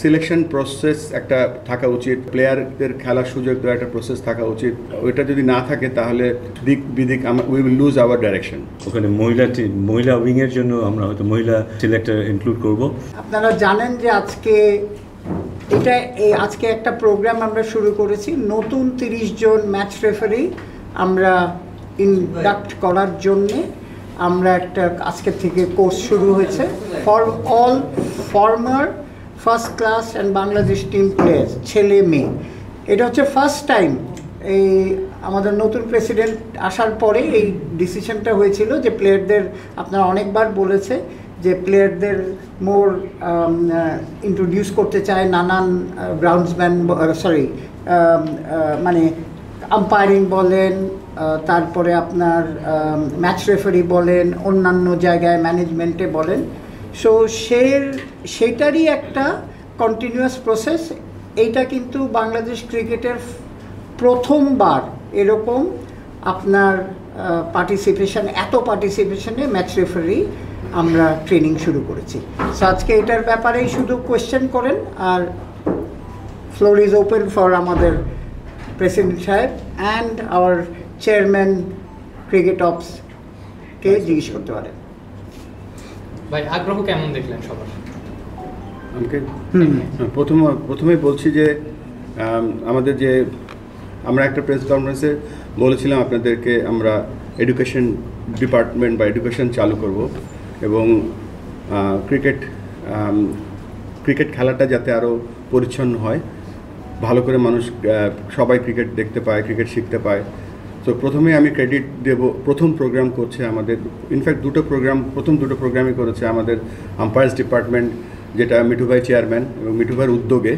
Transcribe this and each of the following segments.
Selection process একটা থাকা উচিত, প্লেয়ারদের খেলার সুযোগ দেওয়ার একটা প্রসেস থাকা উচিত। ওইটা যদি না থাকে তাহলে দিক বিদিক we will lose our direction. ওখানে মহিলা উইংয়ের জন্য আমরা হয়তো মহিলা সিলেক্টর ইনক্লুড করব। আপনারা জানেন যে আজকে একটা প্রোগ্রাম আমরা শুরু করেছি, নতুন 30 জন ম্যাচ রেফারি আমরা ইনডাক্ট করার জন্যে আমরা একটা আজকে থেকে কোর্স শুরু হয়েছে for all former first class and Bangladesh team players, ছেলে মেয়ে। এটা হচ্ছে ফার্স্ট টাইম এই আমাদের নতুন প্রেসিডেন্ট আসার পরে এই ডিসিশনটা হয়েছিল যে প্লেয়ারদের, আপনারা অনেকবার বলেছে যে প্লেয়ারদের মোর ইন্ট্রোডিউস করতে চায় নানান গ্রাউন্ডসম্যান, মানে আম্পায়ারিং বলেন, তারপরে আপনার ম্যাচ রেফারি বলেন, অন্যান্য জায়গায় ম্যানেজমেন্টে বলেন। সো সেটারই একটা কন্টিনিউয়াস প্রসেস। এইটা কিন্তু বাংলাদেশ ক্রিকেটের প্রথমবার এরকম আপনার এত পার্টিসিপেশনে ম্যাচ রেফারি আমরা ট্রেনিং শুরু করেছি। সো আজকে এটার ব্যাপারেই শুধু কোয়েশ্চেন করেন, আর ফ্লোর ইজ ওপেন ফর আমাদের প্রেসিডেন্ট সাহেব অ্যান্ড আওয়ার চেয়ারম্যান ক্রিকেট অপসকে জিজ্ঞেস করতে পারেন। ভাই আগ্রহ কেমন দেখলেন সবার? আমাকে প্রথমে বলছি যে আমরা একটা প্রেস কনফারেন্সে বলেছিলাম আপনাদেরকে আমরা এডুকেশন ডিপার্টমেন্ট বা এডুকেশন চালু করব, এবং ক্রিকেট খেলাটা যাতে আরও পরিচ্ছন্ন হয়, ভালো করে মানুষ সবাই ক্রিকেট দেখতে পায়, ক্রিকেট শিখতে পায়। তো প্রথমে আমি ক্রেডিট দেব, প্রথম প্রোগ্রাম করছে আমাদের, ইনফ্যাক্ট প্রথম দুটো প্রোগ্রামই করেছে আমাদের আম্পায়ার্স ডিপার্টমেন্ট, যেটা মিঠু ভাই চেয়ারম্যান, এবং মিঠু ভাইয়ের উদ্যোগে।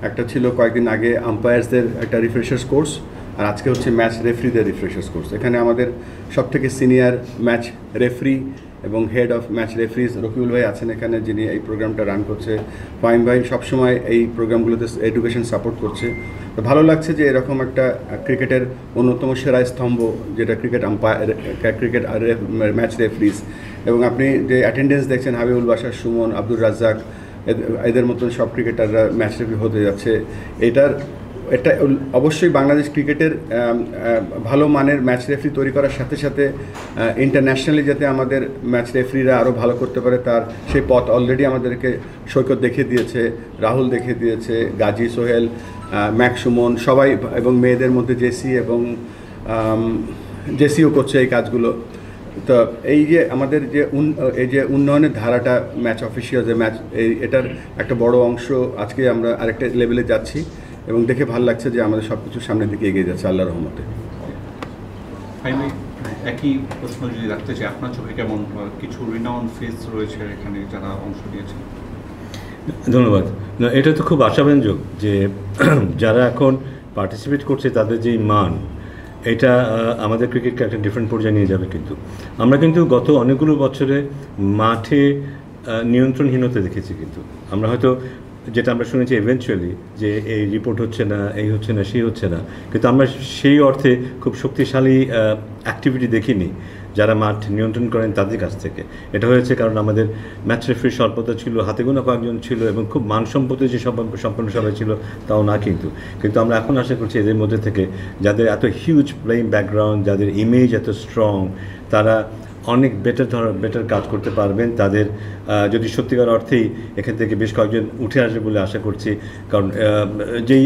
একটা ছিল কয়েকদিন আগে আম্পায়ার্সদের একটা রিফ্রেশার্স কোর্স, আর আজকে হচ্ছে ম্যাচ রেফারিদের রিফ্রেশার্স কোর্স। এখানে আমাদের সবথেকে সিনিয়র ম্যাচ রেফারি এবং head of match referee's Rakibul ভাই আছেন এখানে, যিনি এই প্রোগ্রামটা রান করছে। ফাহিম ভাই সবসময় এই প্রোগ্রামগুলোতে এডুকেশন সাপোর্ট করছে। তো ভালো লাগছে যে এরকম একটা ক্রিকেটের অন্যতম সেরা স্তম্ভ, যেটা ক্রিকেট ম্যাচ রেফারিজ, এবং আপনি যে অ্যাটেন্ডেন্স দেখছেন, হাবিবুল বাশার, সুমন, আব্দুর রাজ্জাক, এদের মতন সব ক্রিকেটাররা ম্যাচ রেফারি হতে যাচ্ছে। এটা অবশ্যই বাংলাদেশ ক্রিকেটের ভালো মানের ম্যাচ রেফারি তৈরি করার সাথে সাথে ইন্টারন্যাশনালি যাতে আমাদের ম্যাচ রেফারিরা আরও ভালো করতে পারে, তার সেই পথ অলরেডি আমাদেরকে সৈকত দেখিয়ে দিয়েছে, রাহুল দেখিয়ে দিয়েছে, গাজী, সোহেল, ম্যাক, সুমন সবাই, এবং মেয়েদের মধ্যে জেসিও করছে এই কাজগুলো। তো এই যে আমাদের এই যে উন্নয়নের ধারাটা ম্যাচ অফিসিয়াল যে ম্যাচ, এটার একটা বড় অংশ আজকে আমরা আরেকটা লেভেলে যাচ্ছি, এবং দেখে ভালো লাগছে যে আমাদের সব কিছু সামনের দিকে এগিয়ে যাচ্ছে আল্লাহর রহমতে। একই প্রশ্ন যদি রাখতে চাই, আপনার চোখে কেমন কিছু রিনাউন্ড ফেস রয়েছে এখানে যারা অংশ নিয়েছে? ধন্যবাদ। না, এটা তো খুব আশাব্যঞ্জক যে যারা এখন পার্টিসিপেট করছে তাদের যেই মান, এটা আমাদের ক্রিকেটকে একটা ডিফারেন্ট পর্যায়ে নিয়ে যাবে। কিন্তু আমরা কিন্তু গত অনেকগুলো বছরে মাঠে নিয়ন্ত্রণহীনতা দেখেছি। কিন্তু আমরা হয়তো যেটা আমরা শুনেছি ইভেনচুয়ালি যে এই রিপোর্ট হচ্ছে না, এই হচ্ছে না, সেই হচ্ছে না, কিন্তু আমরা সেই অর্থে খুব শক্তিশালী অ্যাক্টিভিটি দেখিনি যারা মাঠ নিয়ন্ত্রণ করেন তাদের কাছ থেকে। এটা হয়েছে কারণ আমাদের ম্যাচ রেফারি স্বল্পতা ছিল, হাতে গোনা কয়েকজন ছিল, এবং খুব মানসম্পত্তি যে সম্পন্ন সবাই ছিল তাও না। কিন্তু আমরা এখন আশা করছি এদের মধ্যে থেকে যাদের এত হিউজ প্লেইং ব্যাকগ্রাউন্ড, যাদের ইমেজ এত স্ট্রং, তারা অনেক বেটার কাজ করতে পারবেন। তাদের যদি সত্যিকার অর্থেই এখান থেকে বেশ কয়েকজন উঠে আসবে বলে আশা করছি, কারণ যেই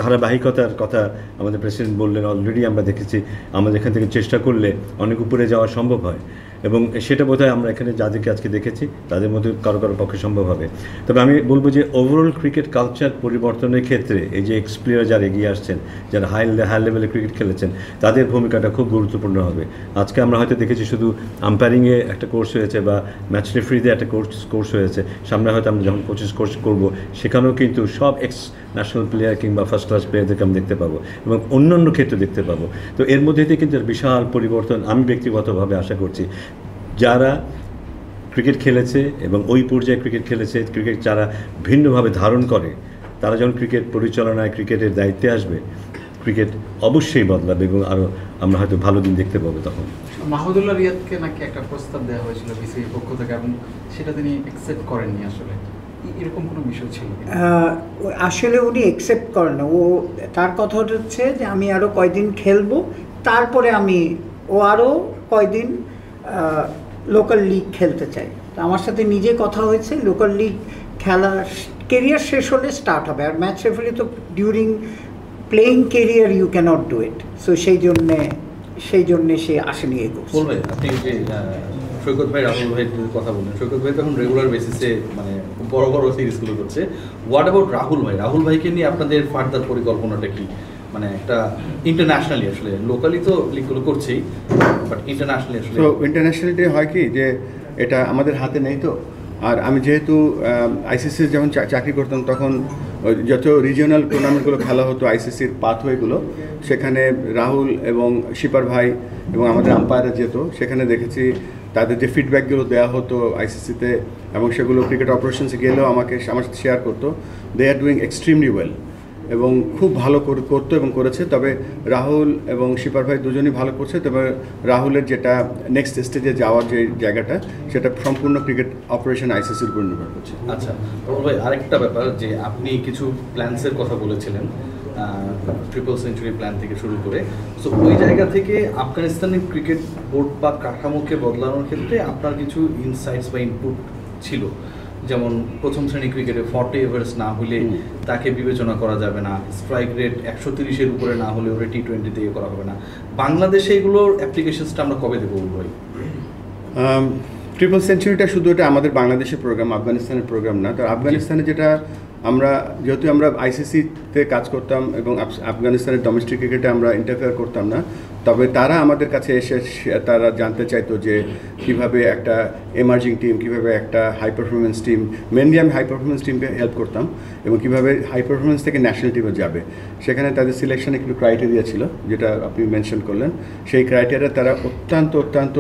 ধারাবাহিকতার কথা আমাদের প্রেসিডেন্ট বললেন, অলরেডি আমরা দেখেছি আমাদের এখান থেকে চেষ্টা করলে অনেক উপরে যাওয়া সম্ভব হয়, এবং সেটা বোধহয় আমরা এখানে যাদেরকে আজকে দেখেছি তাদের মধ্যে কারো পক্ষে সম্ভব হবে। তবে আমি বলবো যে ওভারঅল ক্রিকেট কালচার পরিবর্তনের ক্ষেত্রে এই যে এক্স প্লেয়ার যারা এগিয়ে আসছেন, যারা হাই লেভেলে ক্রিকেট খেলেছেন, তাদের ভূমিকাটা খুব গুরুত্বপূর্ণ হবে। আজকে আমরা হয়তো দেখেছি শুধু আম্পায়ারিংয়ে একটা কোর্স হয়েছে বা ম্যাচ রেফারিতে একটা কোর্স হয়েছে, সামনে হয়তো আমরা যখন কোচিং কোর্স করবো সেখানেও কিন্তু সব এক্স ন্যাশনাল প্লেয়ার কিংবা ফার্স্ট ক্লাস প্লেয়ারদেরকে আমরা দেখতে পাবো, এবং অন্যান্য ক্ষেত্রে দেখতে পাবো। তো এর মধ্যে দিয়ে কিন্তু বিশাল পরিবর্তন আমি ব্যক্তিগতভাবে আশা করছি। যারা ক্রিকেট খেলেছে এবং ওই পর্যায়ে ক্রিকেট খেলেছে, ক্রিকেট যারা ভিন্নভাবে ধারণ করে, তারা যখন ক্রিকেট পরিচালনায় ক্রিকেটের দায়িত্বে আসবে, ক্রিকেট অবশ্যই বদলাবে, এবং আরও আমরা হয়তো ভালো দিন দেখতে পাবো তখন। মাহমুদুল্লাহ রিয়াদকে নাকি একটা প্রস্তাব দেওয়া হয়েছিল বিসিবির পক্ষ থেকে, এবং সেটা তিনি অ্যাকসেপ্ট করেননি আসলে। এরকম কোনো বিষয় ছিল? আসলে উনি একসেপ্ট করেন না। ও তার কথা হচ্ছে যে আমি আরও কয়দিন খেলবো, তারপরে ও আরও কয়দিন লোকাল লিগ খেলতে চাই। তো আমার সাথে নিজে কথা হয়েছে, লোকাল লিগ খেলার কেরিয়ার শেষ হলে স্টার্ট হবে। আর ম্যাচ রেফারি তো during playing career you cannot do it. So সেই জন্যে সে আসেনি এই কোর্স। ভাই, আপনি যে সৈকত ভাই, রাহুল ভাই কথা বললেন, সৈকত ভাই তো এখন রেগুলার বেসিসে মানে বড় বড় সিরিজগুলো করছে। হোয়াট অ্যাবাউট রাহুল ভাই? রাহুল ভাইকে নিয়ে আপনাদের ফার্দার পরিকল্পনাটা কি? মানে একটা ইন্টারন্যাশনালি, আসলে লোকালি তো লিগগুলো করছেই, বাট ইন্টারন্যাশনালি আসলে তো ইন্টারন্যাশনালিটি হয় কি যে এটা আমাদের হাতে নেই। তো আর আমি যেহেতু আইসিসি যখন চাকরি করতাম তখন যত রিজিওনাল টুর্নামেন্টগুলো খেলা হতো আইসিসির পাথওয়েগুলো, সেখানে রাহুল এবং শিপার ভাই এবং আমাদের আম্পায়াররা যেত, সেখানে দেখেছি তাদের যে ফিডব্যাকগুলো দেওয়া হতো আইসিসিতে এবং সেগুলো ক্রিকেট অপারেশনসে গেলেও আমার সাথে শেয়ার করতো। দে আর ডুইং এক্সট্রিমলি ওয়েল এবং খুব ভালো করতো এবং করেছে। তবে রাহুল এবং শিপার ভাই দুজনই ভালো করছে। তবে রাহুলের যেটা নেক্সট স্টেজে যাওয়ার যে জায়গাটা, সেটা সম্পূর্ণ ক্রিকেট অপারেশন আইসিসির উপর নির্ভর করছে। আচ্ছা ভাই, আরেকটা ব্যাপার যে আপনি কিছু প্ল্যান্সের কথা বলেছিলেন, ট্রিপল সেঞ্চুরি প্ল্যান থেকে শুরু করে। সো ওই জায়গা থেকে আফগানিস্তানের ক্রিকেট বোর্ড বা কাঠামোকে বদলানোর ক্ষেত্রে আপনার কিছু ইনসাইটস বা ইনপুট ছিল, যেমন প্রথম শ্রেণী ক্রিকেটে 40 এভারেজ না হলে তাকে বিবেচনা করা যাবে না, স্ট্রাইক রেট 130-এর উপরে না হলে ওরা T20-তে করা হবে না। বাংলাদেশে এগুলোর অ্যাপ্লিকেশনসটা আমরা কবে দেবো ভাই? ট্রিপল সেঞ্চুরিটা শুধু এটা আমাদের বাংলাদেশের প্রোগ্রাম, আফগানিস্তানের প্রোগ্রাম না। তো আফগানিস্তানে যেটা যেহেতু আমরা আইসিসিতে কাজ করতাম এবং আফগানিস্তানের ডোমেস্টিক ক্রিকেটে আমরা ইন্টারফেয়ার করতাম না, তবে তারা আমাদের কাছে এসে তারা জানতে চাইতো যে কীভাবে একটা এমার্জিং টিম, কীভাবে একটা হাই পারফরমেন্স টিম, মেনলি আমি হাই পারফরমেন্স টিমকে হেল্প করতাম, এবং কীভাবে হাই পারফরমেন্স থেকে ন্যাশনাল টিমে যাবে। সেখানে তাদের সিলেকশনে একটু ক্রাইটেরিয়া ছিল, যেটা আপনি মেনশন করলেন। সেই ক্রাইটেরিয়া তারা অত্যন্ত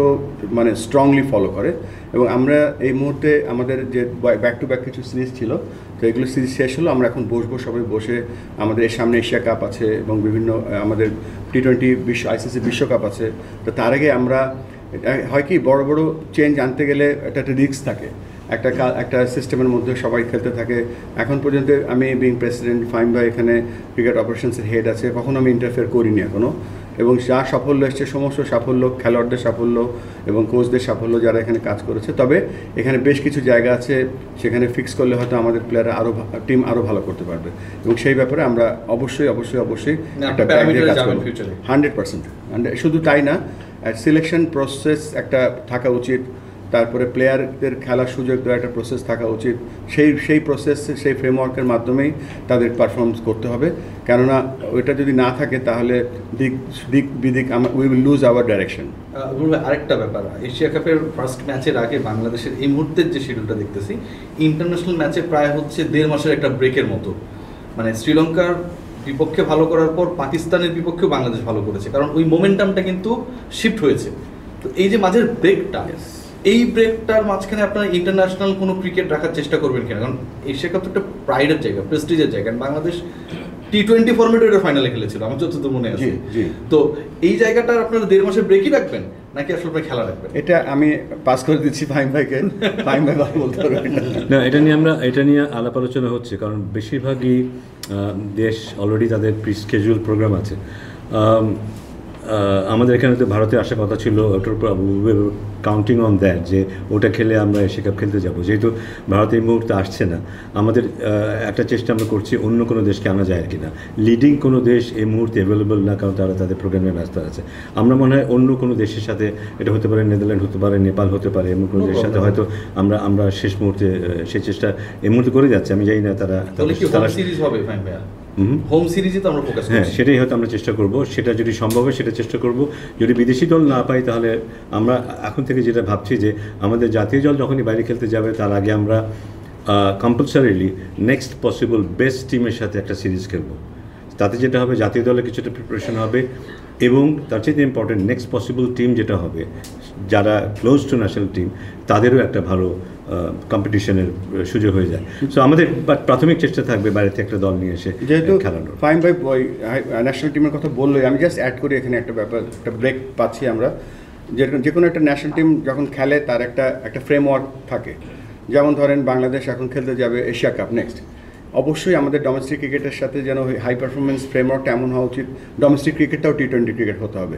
মানে স্ট্রংলি ফলো করে। এবং আমরা এই মুহূর্তে আমাদের যে ব্যাক টু ব্যাক কিছু সিরিজ ছিল, তো এগুলো সিরিজ শেষ হলো, আমরা এখন বসবো সবাই বসে। আমাদের এর সামনে এশিয়া কাপ আছে এবং বিভিন্ন আমাদের T20 আইসিসি বিশ্বকাপ আছে। তো তার আগে আমরা হয় কি বড় বড় চেঞ্জ আনতে গেলে একটা রিস্ক থাকে, একটা সিস্টেমের মধ্যে সবাই খেলতে থাকে। এখন পর্যন্ত আমি বিং প্রেসিডেন্ট, ফাহিম ভাই এখানে ক্রিকেট অপারেশনসের হেড আছে, কখনো আমি ইন্টারফেয়ার করিনি এখনও। এবং যা সাফল্য এসছে, সমস্ত সাফল্য খেলোয়াড়দের সাফল্য এবং কোচদের সাফল্য যারা এখানে কাজ করেছে। তবে এখানে বেশ কিছু জায়গা আছে, সেখানে ফিক্স করলে হয়তো আমাদের প্লেয়াররা টিম আরও ভালো করতে পারবে, এবং সেই ব্যাপারে আমরা অবশ্যই একটা ব্যাগ দিয়ে কাজ করব 100%। শুধু তাই না, সিলেকশন প্রসেস একটা থাকা উচিত, তারপরে প্লেয়ারদের খেলার সুযোগ দেওয়ার একটা প্রসেস থাকা উচিত। সেই প্রসেস, সেই ফ্রেমওয়ার্কের মাধ্যমেই তাদের পারফরমেন্স করতে হবে। কেননা ওইটা যদি না থাকে তাহলে দিক বিদিক we will lose our direction. আরেকটা ব্যাপার, এশিয়া কাপের ফার্স্ট ম্যাচের আগে বাংলাদেশের এই মুহূর্তের যে শিডিউলটা দেখতেছি, ইন্টারন্যাশনাল ম্যাচে প্রায় হচ্ছে 1.5 মাসের একটা ব্রেকের মতো। মানে শ্রীলঙ্কার বিপক্ষে ভালো করার পর পাকিস্তানের বিপক্ষেও বাংলাদেশ ভালো করেছে, কারণ ওই মোমেন্টামটা কিন্তু শিফট হয়েছে। তো এই যে মাঝের ব্রেকটা, এই ব্রেকটার মাঝখানে আপনারা ইন্টারন্যাশনাল কোনো ক্রিকেট রাখার চেষ্টা করবেন কিনা? কারণ এশিয়া কাপ তো একটা প্রাইডের জায়গা, প্রেস্টিজের জায়গা। বাংলাদেশ T20 ফরম্যাটে এটা ফাইনালে খেলেছিল, আমার যতদূর মনে আছে। তো এই জায়গাটা আপনারা 1.5 মাসের ব্রেকই রাখবেন নাকি আসলে আপনারা খেলা রাখবেন? এটা আমি পাস করে দিচ্ছি ফাহিম ভাইকে, ফাহিম ভাই ভালো বলতে পারবেন না। এটা নিয়ে আলাপ আলোচনা হচ্ছে, কারণ বেশিরভাগই দেশ অলরেডি তাদের প্রি স্কেজুয়াল প্রোগ্রাম আছে। আমাদের এখানে তো ভারতে আসার কথা ছিল, ওটার কাউন্টিং অন দ্যাট, যে ওটা খেলে আমরা এশিয়া কাপ খেলতে যাবো। যেহেতু ভারত এই মুহূর্তে আসছে না, আমাদের একটা চেষ্টা আমরা করছি অন্য কোনো দেশকে আনা যায় কি না। লিডিং কোনো দেশ এই মুহূর্তে অ্যাভেলেবল না, কারণ তারা তাদের প্রোগ্রামে ব্যস্ত আছে। আমরা মনে হয় অন্য কোনো দেশের সাথে, এটা হতে পারে নেদারল্যান্ড, হতে পারে নেপাল, হতে পারে এমন কোনো দেশের সাথে হয়তো আমরা শেষ মুহূর্তে সেই চেষ্টা এই মুহূর্তে করে যাচ্ছি। আমি জানি না তারা সিরিজ হবে হোম সিরিজে তো আমরা ফোকাস করব। হ্যাঁ, সেটাই হয়তো আমরা চেষ্টা করব, সেটা যদি সম্ভব হয় সেটা চেষ্টা করব। যদি বিদেশি দল না পাই, তাহলে আমরা এখন থেকে যেটা ভাবছি যে আমাদের জাতীয় দল যখনই বাইরে খেলতে যাবে, তার আগে আমরা কম্পালসারিলি নেক্সট পসিবল বেস্ট টিমের সাথে একটা সিরিজ খেলবো। তাতে যেটা হবে, জাতীয় দলে কিছুটা প্রিপারেশন হবে, এবং তার চেয়ে ইম্পর্টেন্ট নেক্সট পসিবল টিম যেটা হবে, যারা ক্লোজ টু ন্যাশনাল টিম, তাদেরও একটা ভালো কম্পিটিশনের সুযোগ হয়ে যায়। সো আমাদের প্রাথমিক চেষ্টা থাকবে বাইরে একটা দল নিয়ে এসে যেহেতু খেলানোর। ফাহিম ভাই ন্যাশনাল টিমের কথা বললোই, আমি জাস্ট অ্যাড করি এখানে একটা ব্যাপার, একটা ব্রেক পাচ্ছি আমরা। যে কোনো একটা ন্যাশনাল টিম যখন খেলে, তার একটা ফ্রেমওয়ার্ক থাকে। যেমন ধরেন বাংলাদেশ এখন খেলতে যাবে এশিয়া কাপ নেক্সট, অবশ্যই আমাদের ডোমেস্টিক ক্রিকেটের সাথে যেন হাই পারফরমেন্স ফ্রেমওয়ার্কটা এমন হওয়া উচিত, ডোমেস্টিক ক্রিকেটটাও T20 ক্রিকেট হতে হবে।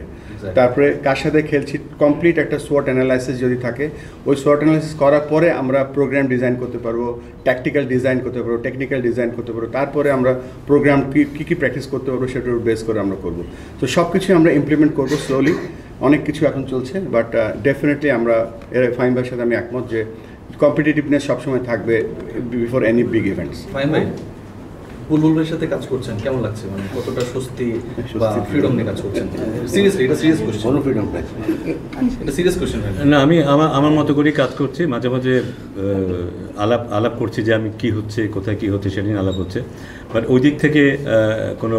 তারপরে কার সাথে খেলছি কমপ্লিট একটা SWOT অ্যানালাইসিস যদি থাকে, ওই SWOT অ্যানালাইসিস করার পরে আমরা প্রোগ্রাম ডিজাইন করতে পারবো, ট্যাকটিক্যাল ডিজাইন করতে পারবো, টেকনিক্যাল ডিজাইন করতে পারবো, তারপরে আমরা প্রোগ্রাম কী প্র্যাকটিস করতে পারবো সেটার বেস করে আমরা করবো। তো সব কিছুই আমরা ইমপ্লিমেন্ট করবো স্লোলি, অনেক কিছু এখন চলছে, বাট ডেফিনেটলি আমরা ফাহিম ভাইয়ের সাথে আমি একমত যে কম্পিটিটিভনেস সবসময় থাকবে before any big events. Fahim ভাই, বুলবুল ভাইয়ের সাথে কাজ করছেন কেমন লাগছে, মানে কতটা স্বস্তি বা ফ্রিডম নিয়ে কাজ করছেন? সিরিয়াসলি এটা সিরিয়াস কোশ্চেন, কোনো ফ্রিডম নাই, এটা সিরিয়াস কোশ্চেন ভাই। না, আমি আমার মতো করেই কাজ করছি। মাঝে মাঝে আলাপ করছি যে আমি কি হচ্ছে, কোথায় কি হচ্ছে সেটা নিয়ে আলাপ হচ্ছে, বাট ওই দিক থেকে কোনো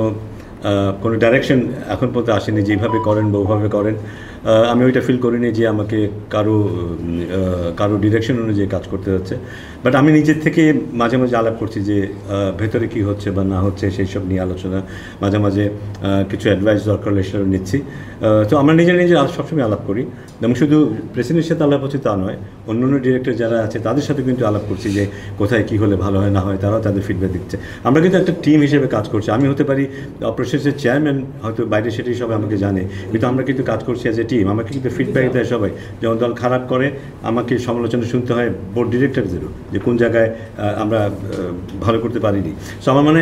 ডাইরেকশন এখন পর্যন্ত আসেনি যেভাবে করেন বা ওভাবে করেন। আমি ওইটা ফিল করিনি যে আমাকে কারো ডিরেকশন অনুযায়ী কাজ করতে হচ্ছে, বাট আমি নিজের থেকে মাঝে মাঝে আলাপ করছি যে ভেতরে কী হচ্ছে বা না হচ্ছে সেই সব নিয়ে আলোচনা, মাঝে মাঝে কিছু অ্যাডভাইস দরকার হলে সেটাও নিচ্ছি। তো আমরা নিজে সবসময় আলাপ করি, এবং শুধু প্রেসিডেন্টের সাথে আলাপ হচ্ছে তা নয়, অন্য অন্য ডিরেক্টর যারা আছে তাদের সাথে কিন্তু আলাপ করছি যে কোথায় কী হলে ভালো হয় না হয়, তারাও তাদের ফিডব্যাক দিচ্ছে। আমরা কিন্তু একটা টিম হিসেবে কাজ করছি। আমি হতে পারি অপারেশনসের চেয়ারম্যান, হয়তো বাইরে সেটাই সবাই আমাকে জানে, কিন্তু আমরা কিন্তু কাজ করছি অ্যাজ এ টিম। আমাকে কিন্তু ফিডব্যাক দেয় সবাই, যেমন দল খারাপ করে আমাকে সমালোচনা শুনতে হয় বোর্ড ডিরেক্টরদেরও যে কোন জায়গায় আমরা ভালো করতে পারিনি। সো আমার মানে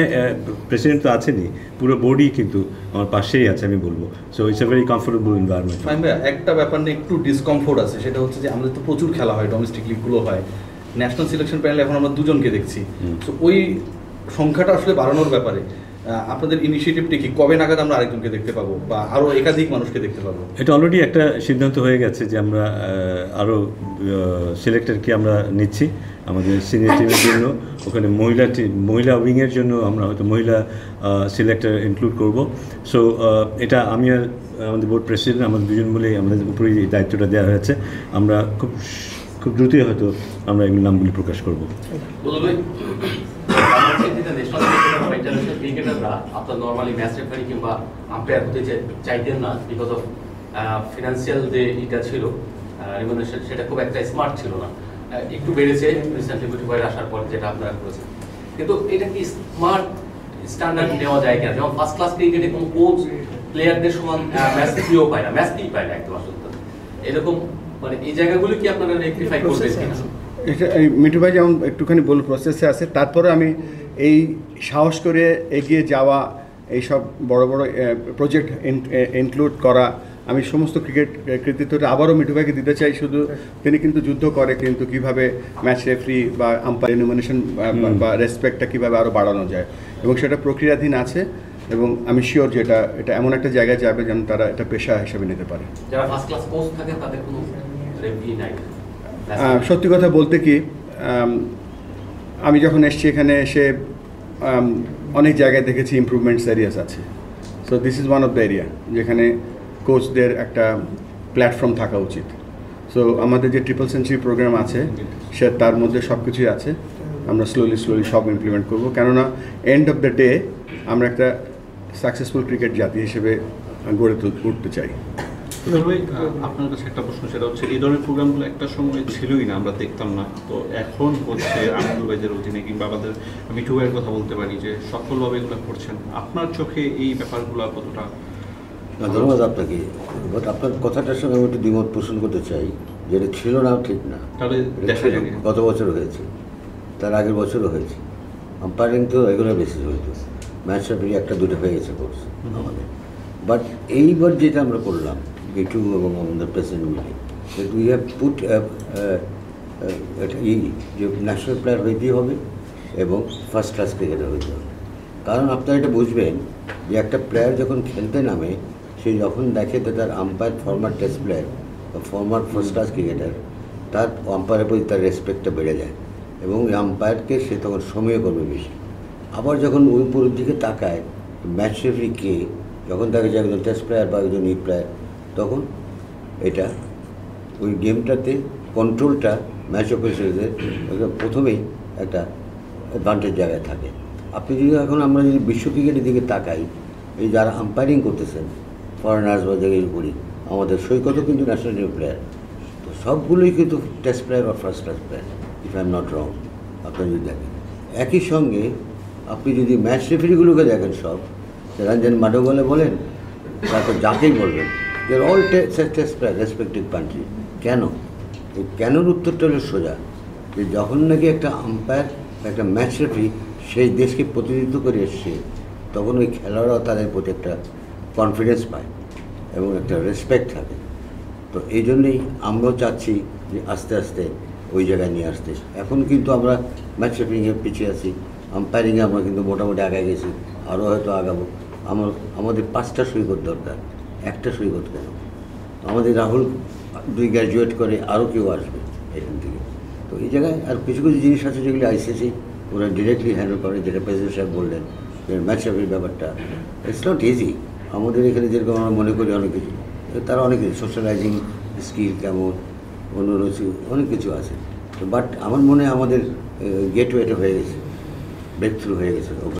প্রেসিডেন্ট তো আছেনই, পুরো বোর্ডই কিন্তু আমার পাশেই আছে আমি বলবো। So it's a very comfortable environment. Fahim ভাই, একটা ব্যাপার নিয়ে একটু ডিসকমফোর্ট আছে, সেটা হচ্ছে যে আমাদের তো প্রচুর খেলা হয়, ডোমেস্টিক লিগগুলো হয়, ন্যাশনাল সিলেকশন প্যানেলে এখন আমরা দুজনকে দেখছি। তো ওই সংখ্যাটা আসলে বাড়ানোর ব্যাপারে আপনাদের ইনিশিয়েটিভটি কি, কবে নাগাদ আমরা আরেকজনকে দেখতে পাবো বা আরও একাধিক মানুষকে দেখতে পাবো? এটা অলরেডি একটা সিদ্ধান্ত হয়ে গেছে যে আমরা আরও সিলেক্টরকে আমরা নিচ্ছি আমাদের সিনিয়র টিমের জন্য। ওখানে মহিলা উইংয়ের জন্য আমরা হয়তো মহিলা সিলেক্টর ইনক্লুড করব। সো এটা আমি আর আমাদের বোর্ড প্রেসিডেন্ট আমাদের দুজন মিলেই আমাদের উপরেই দায়িত্বটা দেওয়া হয়েছে। আমরা খুব দ্রুতই হয়তো আমরা এগুলো নামগুলি প্রকাশ করব। ক্রিকেটাররা আপনার নর্মালি ম্যাচ রেফারি কিংবা আম্পায়ার হতে চাইতেন না, বিকজ অফ ফিনান্সিয়াল যে এটা ছিল রিমুনারেশন, সেটা খুব একটা স্মার্ট ছিল না। একটু বেড়েছে রিসেন্টলি বুটিবয়ের আসার পর, যেটা আপনারা করেছেন। কিন্তু এটা কি স্মার্ট স্ট্যান্ডার্ড নেওয়া যায় কিনা? যেমন ফার্স্ট ক্লাস ক্রিকেটে কোনো কোচ প্লেয়ারদের সমান ম্যাচ ফিও পায় না, ম্যাচ ফি পায় না একদম আসলে। এরকম মানে এই জায়গাগুলো কি আপনারা রেকটিফাই করবেন কিনা? এটা মিঠু ভাই যেমন একটুখানি বল প্রসেসে আছে, তারপরে আমি এই সাহস করে এগিয়ে যাওয়া, এই সব বড় বড় প্রজেক্ট ইনক্লুড করা, আমি সমস্ত ক্রিকেট কৃতিত্বটা আবারও মিঠু ভাইকে দিতে চাই। শুধু তিনি কিন্তু যুদ্ধ করে, কিন্তু কিভাবে ম্যাচ রেফারি বা আম্পায়ার রেমুনারেশন বা রেসপেক্টটা কীভাবে আরও বাড়ানো যায়, এবং সেটা প্রক্রিয়াধীন আছে, এবং আমি শিওর যে এটা এমন একটা জায়গায় যাবে যেন তারা এটা পেশা হিসেবে নিতে পারে। যারা ফার্স্ট ক্লাস কোচ থাকে তাদের কোনো রেফারি নাই। সত্যি কথা বলতে কি, আমি যখন এসেছি এখানে এসে অনেক জায়গায় দেখেছি ইমপ্রুভমেন্টস এরিয়াস আছে। So this is one of the area যেখানে কোচদের একটা প্ল্যাটফর্ম থাকা উচিত। সো আমাদের যে ট্রিপল সেঞ্চুরি প্রোগ্রাম আছে সে তার মধ্যে সব কিছুই আছে। আমরা স্লোলি সব ইমপ্লিমেন্ট করব, কেননা এন্ড অফ দ্য ডে আমরা একটা সাকসেসফুল ক্রিকেট জাতি হিসেবে গড়ে উঠতে চাই। আপনার কাছে একটা প্রশ্ন, সেটা হচ্ছে এই ধরনের প্রোগ্রামগুলো একটা সময় ছিলই না, আমরা দেখতাম না, তো এখন হচ্ছে আনন্দ ভাইদের অধীনে, কিংবা আমাদের মিঠু ভাইয়ের কথা বলতে পারি যে সফলভাবে এগুলো করছেন। আপনার চোখে এই ব্যাপারগুলো কতটা? ধন্যবাদ আপনাকে, বাট আপনার কথাটার সঙ্গে আমি একটু দ্বিমত পোষণ করতে চাই, যেটা ছিল না ঠিক না। তাহলে গত বছর হয়েছে, তার আগের বছরও হয়েছে। আম্পায়ারিং তো রেগুলার বেসিস হইতো, ম্যাচ রেফারি একটা দুটো হয়ে গেছে কোর্স আমাদের। বাট এইবার যেটা আমরা করলাম গেটু এবং আমাদের প্রেসিডেন্ট মিলে, উই হ্যাভ পুট যে ন্যাশনাল প্লেয়ার হইতেই হবে এবং ফার্স্ট ক্লাস ক্রিকেটার হইতে হবে। কারণ আপনারা এটা বুঝবেন যে একটা প্লেয়ার যখন খেলতে নামে, সে যখন দেখে যে তার আম্পায়ার ফর্মার টেস্ট প্লেয়ার বা ফর্মার ফার্স্ট ক্লাস ক্রিকেটার, তার আম্পায়ারের প্রতি তার রেসপেক্টটা বেড়ে যায়, এবং ওই আম্পায়ারকে সে তখন সময় করবে বেশি। আবার যখন ওই উপরের দিকে তাকায় ম্যাচ রেফারি কে, যখন তাকে যে একজন টেস্ট প্লেয়ার বা একজন ই প্লেয়ার, তখন এটা ওই গেমটাতে কন্ট্রোলটা ম্যাচ অফিসারদের প্রথমেই একটা অ্যাডভান্টেজ জায়গায় থাকে। আপনি যদি এখন আমরা যদি বিশ্ব ক্রিকেটের দিকে তাকাই, এই যারা আম্পায়ারিং করতেছেন ফরেনার্স বা জায়গায় করি, আমাদের সৈকতও কিন্তু ন্যাশনাল টিম প্লেয়ার, তো সবগুলোই কিন্তু টেস্ট প্লেয়ার বা first class player. If I am not wrong. আপনারা যদি দেখেন একই সঙ্গে আপনি যদি ম্যাচ রেফারিগুলোকে দেখেন সব রঞ্জন মাডোগলে বলেন, তারপর যাকেই বলবেন, they're all test player respective country. কেন? এই কেনর উত্তরটা হলো সোজা, যে যখন নাকি একটা আম্পায়ার, একটা ম্যাচ রেফারি সেই দেশকে প্রতিনিধিত্ব করে এসছে, তখন ওই খেলোয়াড়রাও তাদের প্রতি একটা কনফিডেন্স পায় এবং একটা রেসপেক্ট থাকে। তো এই জন্যেই আমরাও চাচ্ছি যে আস্তে আস্তে ওই জায়গায় নিয়ে আসতে। এখন কিন্তু আমরা ম্যাচ রেফারিংয়ে পিছিয়ে আছি, আম্পায়ারিংয়ে আমরা কিন্তু মোটামুটি আগে গেছি, আরও হয়তো আগাবো। আমাদের 5টা সৈকত দরকার, একটা সৈকত কেন? আমাদের রাহুল 2 গ্র্যাজুয়েট করে, আরও কেউ আসবে এখান থেকে। তো এই জায়গায় আর কিছু কিছু জিনিস আছে যেগুলি আইসিসি ওরা ডিরেক্টলি হ্যান্ডেল করে, যেটা প্রেসিডেন্ট সাহেব বললেন যে ম্যাচ রেফারির ব্যাপারটা ইটস নট ইজি। আমাদের এখানে যেরকম আমরা মনে করি অনেক কিছু, তারা অনেক কিছু সোশ্যালাইজিং স্কিল কেমন, অনেক কিছু আছে। বাট আমার মনে হয় আমাদের গেটওয়েটা হয়ে গেছে, ব্রেক থ্রু হয়ে গেছে।